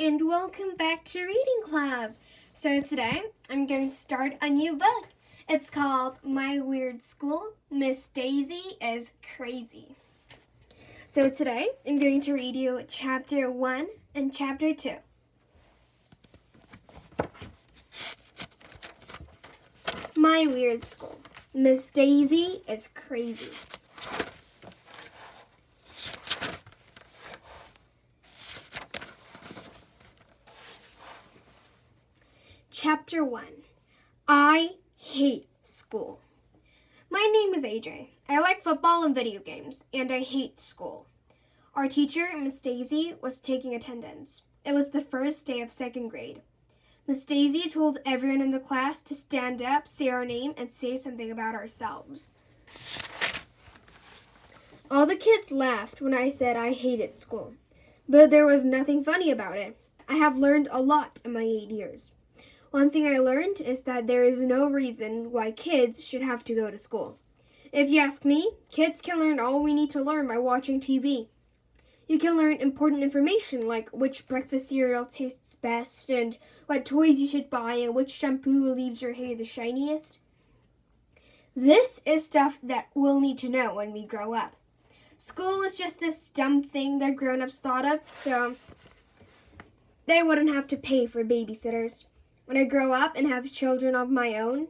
and welcome back to Reading Club. So today I'm going to start a new book. It's called My Weird School, Miss Daisy is Crazy. So today I'm going to read you Chapter 1 and Chapter 2. My Weird School, Miss Daisy is Crazy. Chapter 1. I hate school. My name is AJ. I like football and video games, and I hate school. Our teacher, Miss Daisy, was taking attendance. It was the first day of second grade. Miss Daisy told everyone in the class to stand up, say our name, and say something about ourselves. All the kids laughed when I said I hated school, but there was nothing funny about it. I have learned a lot in my 8 years. One thing I learned is that there is no reason why kids should have to go to school. If you ask me, kids can learn all we need to learn by watching TV. You can learn important information like which breakfast cereal tastes best and what toys you should buy and which shampoo leaves your hair the shiniest. This is stuff that we'll need to know when we grow up. School is just this dumb thing that grown-ups thought up so they wouldn't have to pay for babysitters. When I grow up and have children of my own,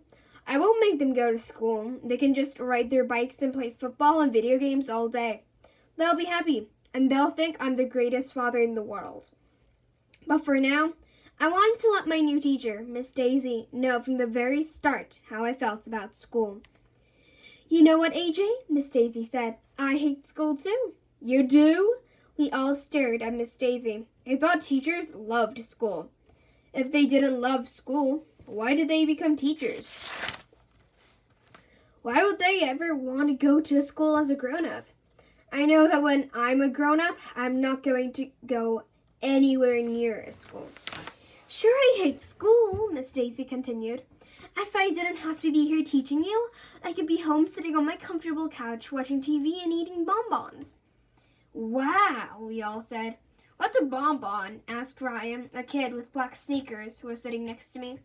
I won't make them go to school. They can just ride their bikes and play football and video games all day. They'll be happy, and they'll think I'm the greatest father in the world. But for now, I wanted to let my new teacher, Miss Daisy, know from the very start how I felt about school. You know what, AJ? Miss Daisy said. I hate school too. You do? We all stared at Miss Daisy. I thought teachers loved school. If they didn't love school, why did they become teachers? Why would they ever want to go to school as a grown-up? I know that when I'm a grown-up, I'm not going to go anywhere near a school. Sure, I hate school, Miss Daisy continued. If I didn't have to be here teaching you, I could be home sitting on my comfortable couch watching TV and eating bonbons. Wow, we all said. What's a bonbon? Asked Ryan, a kid with black sneakers who was sitting next to me.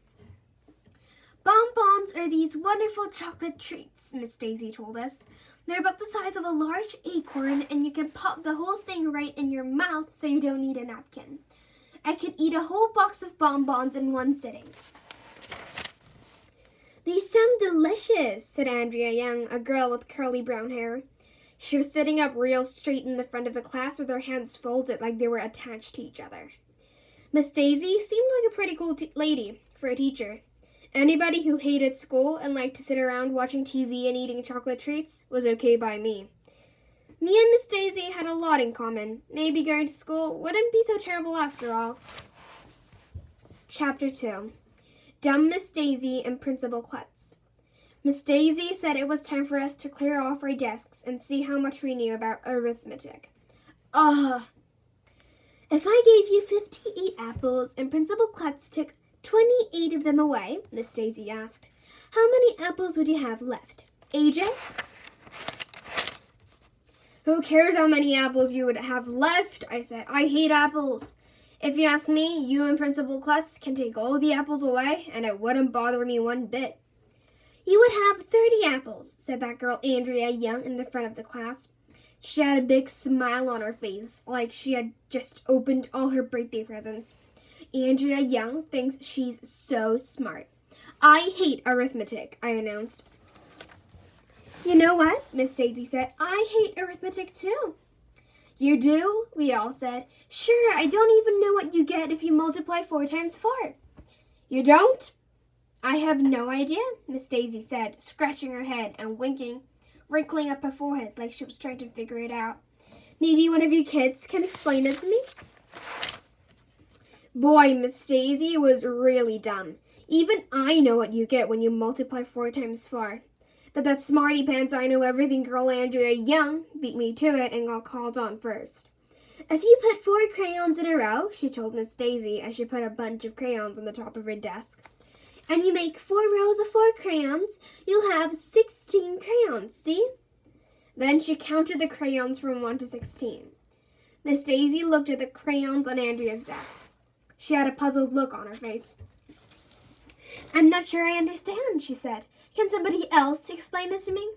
Bonbons are these wonderful chocolate treats, Miss Daisy told us. They're about the size of a large acorn, and you can pop the whole thing right in your mouth so you don't need a napkin. I could eat a whole box of bonbons in one sitting. These sound delicious, said Andrea Young, a girl with curly brown hair. She was sitting up real straight in the front of the class with her hands folded like they were attached to each other. Miss Daisy seemed like a pretty cool lady for a teacher. Anybody who hated school and liked to sit around watching TV and eating chocolate treats was okay by me. Me and Miss Daisy had a lot in common. Maybe going to school wouldn't be so terrible after all. Chapter 2. Dumb Miss Daisy and Principal Klutz. Miss Daisy said it was time for us to clear off our desks and see how much we knew about arithmetic. If I gave you 58 apples and Principal Klutz took 28 of them away, Miss Daisy asked, how many apples would you have left? AJ? Who cares how many apples you would have left? I said. I hate apples. If you ask me, you and Principal Klutz can take all the apples away, and it wouldn't bother me one bit. You would have 30 apples, said that girl Andrea Young in the front of the class. She had a big smile on her face, like she had just opened all her birthday presents. Andrea Young thinks she's so smart. I hate arithmetic, I announced. You know what? Miss Daisy said. I hate arithmetic too. You do? We all said. Sure, I don't even know what you get if you multiply 4 times 4. You don't? I have no idea, Miss Daisy said, scratching her head and wrinkling up her forehead like she was trying to figure it out. Maybe one of you kids can explain it to me? Boy, Miss Daisy was really dumb. Even I know what you get when you multiply 4 times 4. But that smarty pants I know everything girl Andrea Young beat me to it and got called on first. If you put 4 crayons in a row, she told Miss Daisy as she put a bunch of crayons on the top of her desk, and you make 4 rows of 4 crayons, you'll have 16 crayons, see? Then she counted the crayons from 1 to 16. Miss Daisy looked at the crayons on Andrea's desk. She had a puzzled look on her face. "I'm not sure I understand," she said. "Can somebody else explain this to me?"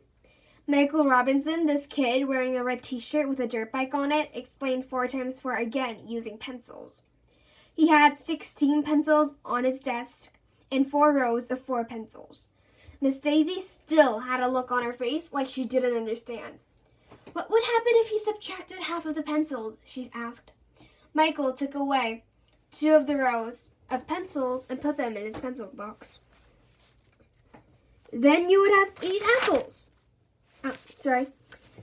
Michael Robinson, this kid wearing a red t-shirt with a dirt bike on it, explained 4 times 4 again using pencils. He had 16 pencils on his desk and 4 rows of 4 pencils. Miss Daisy still had a look on her face like she didn't understand. "What would happen if he subtracted half of the pencils?" she asked. Michael took away 2 of the rows of pencils and put them in his pencil box. "Then you would have 8 apples."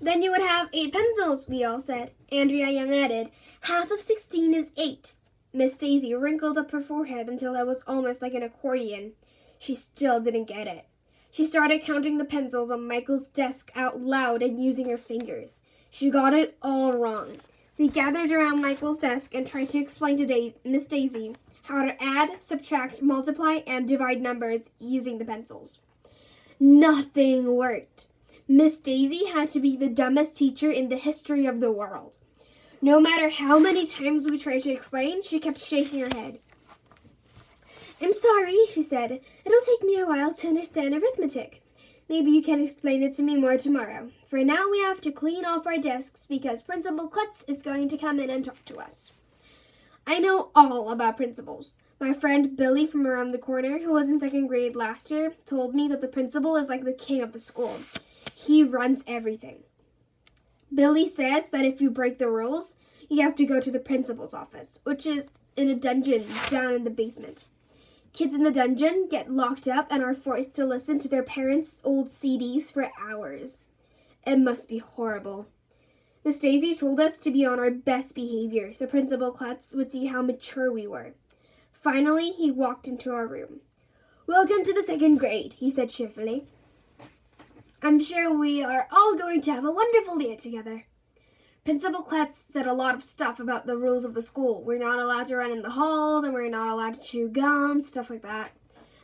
"Then you would have 8 pencils," we all said. Andrea Young added, "Half of 16 is 8. Miss Daisy wrinkled up her forehead until it was almost like an accordion. She still didn't get it. She started counting the pencils on Michael's desk out loud and using her fingers. She got it all wrong. We gathered around Michael's desk and tried to explain to Miss Daisy how to add, subtract, multiply, and divide numbers using the pencils. Nothing worked. Miss Daisy had to be the dumbest teacher in the history of the world. No matter how many times we tried to explain, she kept shaking her head. "I'm sorry," she said. "It'll take me a while to understand arithmetic. Maybe you can explain it to me more tomorrow. For now, we have to clean off our desks because Principal Klutz is going to come in and talk to us." I know all about principals. My friend Billy from around the corner, who was in 2nd grade last year, told me that the principal is like the king of the school. He runs everything. Billy says that if you break the rules, you have to go to the principal's office, which is in a dungeon down in the basement. Kids in the dungeon get locked up and are forced to listen to their parents' old CDs for hours. It must be horrible. Miss Daisy told us to be on our best behavior so Principal Klutz would see how mature we were. Finally, he walked into our room. "Welcome to the 2nd grade," he said cheerfully. "I'm sure we are all going to have a wonderful day together." Principal Klutz said a lot of stuff about the rules of the school. We're not allowed to run in the halls, and we're not allowed to chew gum, stuff like that.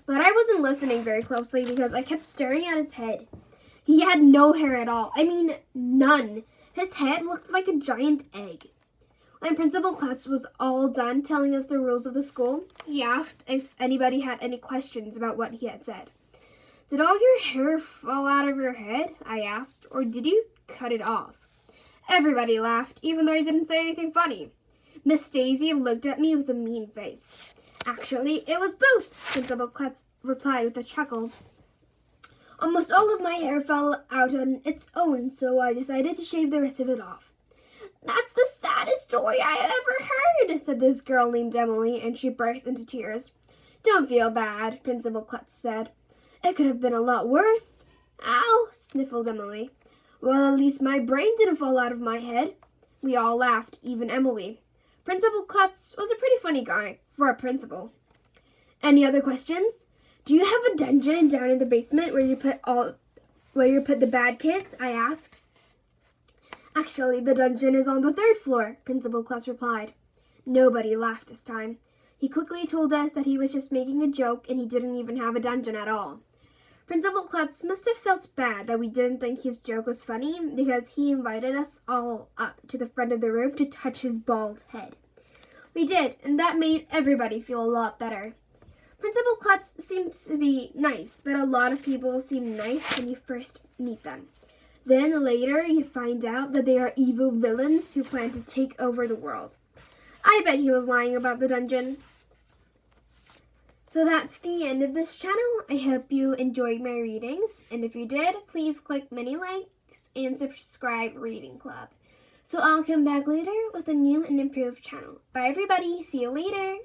But I wasn't listening very closely because I kept staring at his head. He had no hair at all. I mean, none. His head looked like a giant egg. When Principal Klutz was all done telling us the rules of the school, he asked if anybody had any questions about what he had said. "Did all your hair fall out of your head?" I asked, "or did you cut it off?" Everybody laughed, even though I didn't say anything funny. Miss Daisy looked at me with a mean face. "Actually, it was both," Principal Klutz replied with a chuckle. "Almost all of my hair fell out on its own, so I decided to shave the rest of it off." "That's the saddest story I ever heard," said this girl named Emily, and she burst into tears. "Don't feel bad," Principal Klutz said. "It could have been a lot worse." "Ow," sniffled Emily. "Well, at least my brain didn't fall out of my head." We all laughed, even Emily. Principal Klutz was a pretty funny guy for a principal. "Any other questions? Do you have a dungeon down in the basement where you put the bad kids?" I asked. "Actually, the dungeon is on the 3rd floor," Principal Klutz replied. Nobody laughed this time. He quickly told us that he was just making a joke and he didn't even have a dungeon at all. Principal Klutz must have felt bad that we didn't think his joke was funny because he invited us all up to the front of the room to touch his bald head. We did, and that made everybody feel a lot better. Principal Klutz seemed to be nice, but a lot of people seem nice when you first meet them. Then later you find out that they are evil villains who plan to take over the world. I bet he was lying about the dungeon. So that's the end of this channel. I hope you enjoyed my readings, and if you did, please click many likes and subscribe Reading Club. So I'll come back later with a new and improved channel. Bye everybody, see you later!